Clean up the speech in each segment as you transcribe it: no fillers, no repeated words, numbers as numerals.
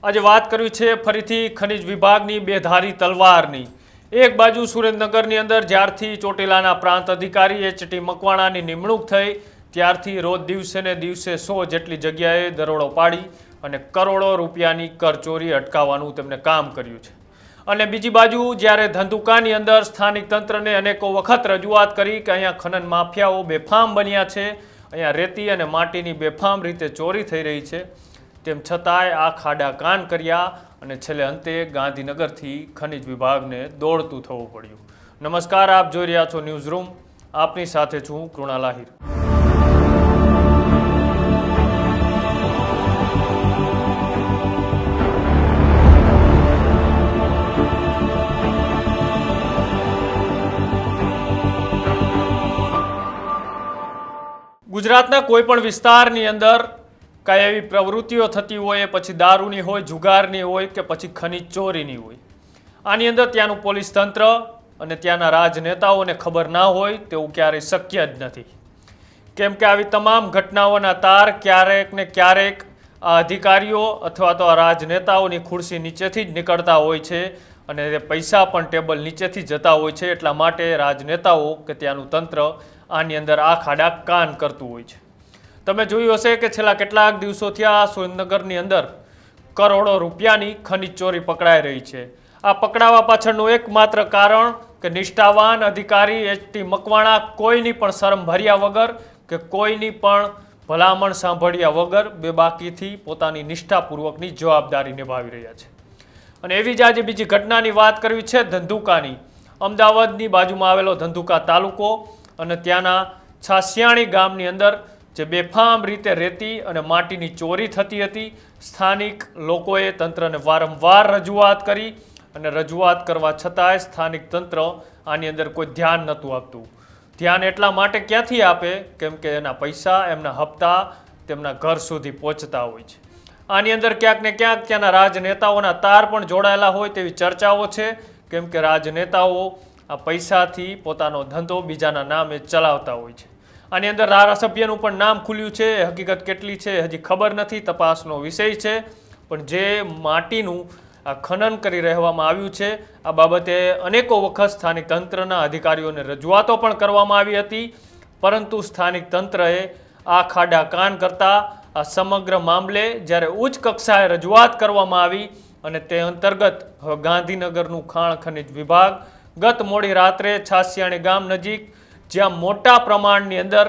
આજે વાત કરવી છે ફરીથી ખનિજ વિભાગની બેધારી તલવારની। એક બાજુ સુરેન્દ્રનગરની અંદર જ્યારથી ચોટીલાના પ્રાંત અધિકારી એચ.ટી. મકવાણાની નિમણૂક થઈ ત્યારથી રોજ દિવસે ને દિવસે 100 જેટલી જગ્યાએ દરોડો પાડી અને કરોડો રૂપિયાની કરચોરી અટકાવવાનું તેમણે કામ કર્યું છે। અને બીજી બાજુ જ્યારે ધંધુકાની અંદર સ્થાનિક તંત્રને અનેકો વખત રજૂઆત કરી કે અહીંયા ખનન માફિયાઓ બેફામ બન્યા છે, અહીંયા રેતી અને માટીની બેફામ રીતે ચોરી થઈ રહી છે, તેમ છતાંય આ ખાડા કાન કર્યા અને છેલ્લે અંતે ગાંધીનગરથી ખનિજ વિભાગને દોડતું થવું પડ્યું। નમસ્કાર, આપ જોઈ રહ્યા છો ન્યૂઝ રૂમ, આપની સાથે છું કૃણાલ આહિર। ગુજરાતના કોઈ પણ વિસ્તારની અંદર કાંઈ એવી પ્રવૃત્તિઓ થતી હોય, પછી દારૂની હોય, જુગારની હોય કે પછી ખનિજ ચોરીની હોય, આની અંદર ત્યાંનું પોલીસ તંત્ર અને ત્યાંના રાજનેતાઓને ખબર ના હોય તેવું ક્યારેય શક્ય જ નથી। કેમ કે આવી તમામ ઘટનાઓના તાર ક્યારેક ને ક્યારેક આ અધિકારીઓ અથવા તો આ રાજનેતાઓની ખુરશી નીચેથી જ નીકળતા હોય છે અને તે પૈસા પણ ટેબલ નીચેથી જતા હોય છે। એટલા માટે રાજનેતાઓ કે ત્યાંનું તંત્ર આની અંદર આ ખાડા કાન કરતું હોય છે। તમે જોયું હશે કે છેલ્લા કેટલાક દિવસોથી આ સુરેન્દ્રનગરની અંદર કરોડો રૂપિયાની ખનિજ ચોરી પકડાઈ રહી છે। આ પકડાવા પાછળનું એકમાત્ર કારણ કે નિષ્ઠાવાન અધિકારી એચ.ટી. મકવાણા કોઈની પણ શરમ ભર્યા વગર કે કોઈની પણ ભલામણ સાંભળ્યા વગર બેબાકીથી પોતાની નિષ્ઠાપૂર્વકની જવાબદારી નિભાવી રહ્યા છે। અને એવી જ આજે બીજી ઘટનાની વાત કરવી છે ધંધુકાની। અમદાવાદની બાજુમાં આવેલો ધંધુકા તાલુકો અને ત્યાંના છાસિયાણી ગામની અંદર જે બેફામ રીતે રેતી અને માટીની ચોરી થતી હતી, સ્થાનિક લોકોએ તંત્રને વારંવાર રજૂઆત કરી અને રજૂઆત કરવા છતાંય સ્થાનિક તંત્ર આની અંદર કોઈ ધ્યાન નહોતું આપતું। ધ્યાન એટલા માટે ક્યાંથી આપે? કેમ કે એના પૈસા, એમના હપ્તા તેમના ઘર સુધી પહોંચતા હોય છે। આની અંદર ક્યાંક ને ક્યાંક ત્યાંના રાજનેતાઓના તાર પણ જોડાયેલા હોય તેવી ચર્ચાઓ છે। કેમ કે રાજનેતાઓ આ પૈસાથી પોતાનો ધંધો બીજાના નામે ચલાવતા હોય છે। આની અંદર ધારાસભ્યનું પણ નામ ખુલ્યું છે, હકીકત કેટલી છે હજી ખબર નથી, તપાસનો વિષય છે। પણ જે માટીનું આ ખનન કરી રહેવામાં આવ્યું છે આ બાબતે અનેકો વખત સ્થાનિક તંત્રના અધિકારીઓને રજૂઆતો પણ કરવામાં આવી હતી, પરંતુ સ્થાનિક તંત્રએ આ ખાડા કાન કરતા આ સમગ્ર મામલે જ્યારે ઉચ્ચ કક્ષાએ રજૂઆત કરવામાં આવી અને તે અંતર્ગત હવે ગાંધીનગરનું ખાણ ખનિજ વિભાગ ગત મોડી રાત્રે છાસિયાણી ગામ નજીક જ્યાં મોટા પ્રમાણની અંદર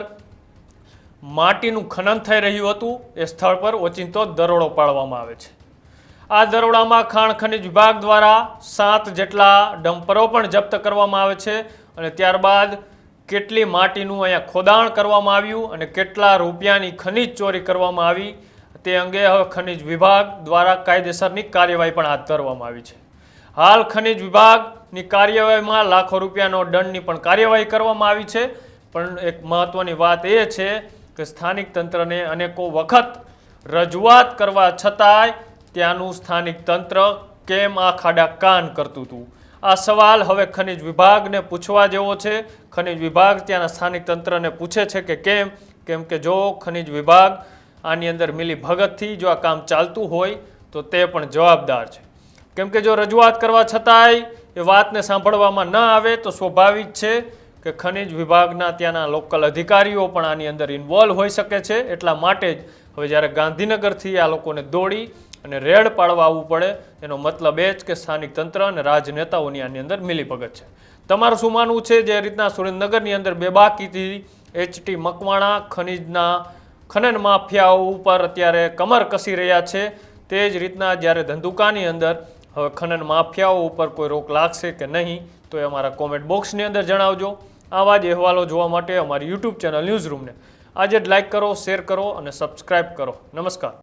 માટીનું ખનન થઈ રહ્યું હતું એ સ્થળ પર ઓચિંતો દરોડો પાડવામાં આવે છે। આ દરોડામાં ખાણ ખનિજ વિભાગ દ્વારા 7 જેટલા ડમ્પરો પણ જપ્ત કરવામાં આવે છે અને ત્યારબાદ કેટલી માટીનું અહીંયા ખોદાણ કરવામાં આવ્યું અને કેટલા રૂપિયાની ખનિજ ચોરી કરવામાં આવી તે અંગે હવે ખનિજ વિભાગ દ્વારા કાયદેસરની કાર્યવાહી પણ હાથ ધરવામાં આવી છે। હાલ ખનિજ વિભાગની કાર્યવાહીમાં લાખો રૂપિયાનો દંડની પણ કાર્યવાહી કરવામાં આવી છે। પણ એક મહત્વની વાત એ છે કે સ્થાનિક તંત્રને અનેકો વખત રજૂઆત કરવા છતાંય ત્યાંનું સ્થાનિક તંત્ર કેમ આ ખાડા કાન કરતું હતું? આ સવાલ હવે ખનિજ વિભાગને પૂછવા જેવો છે। ખનિજ વિભાગ ત્યાંના સ્થાનિક તંત્રને પૂછે છે કે કેમ કે જો ખનિજ વિભાગ આની અંદર મિલી ભગતથી જો આ કામ ચાલતું હોય તો તે પણ જવાબદાર છે। કેમ કે જો રજૂઆત કરવા છતાંય એ વાતને સાંભળવામાં ન આવે તો સ્વાભાવિક છે કે ખનિજ વિભાગના ત્યાંના લોકલ અધિકારીઓ પણ આની અંદર ઇન્વોલ્વ હોઈ શકે છે। એટલા માટે જ હવે જ્યારે ગાંધીનગરથી આ લોકોને દોડી અને રેડ પાડવા આવવું પડે એનો મતલબ એ જ કે સ્થાનિક તંત્ર અને રાજનેતાઓની આની અંદર મિલીભગત છે। તમારું શું માનવું છે? જે રીતના સુરેન્દ્રનગરની અંદર બેબાકીથી એચ.ટી. મકવાણા ખનિજના ખનન માફિયાઓ ઉપર અત્યારે કમર કસી રહ્યા છે, તે જ રીતના જ્યારે ધંધુકાની અંદર હવે ખનન માફિયાઓ ઉપર કોઈ રોક લાગશે કે નહીં તો એ અમારા કોમેન્ટ બોક્સની અંદર જણાવજો। આવા જ અહેવાલો જોવા માટે અમારી યુટ્યુબ ચેનલ ન્યૂઝ રૂમને આજે જ લાઇક કરો, શેર કરો અને સબસ્ક્રાઇબ કરો। નમસ્કાર।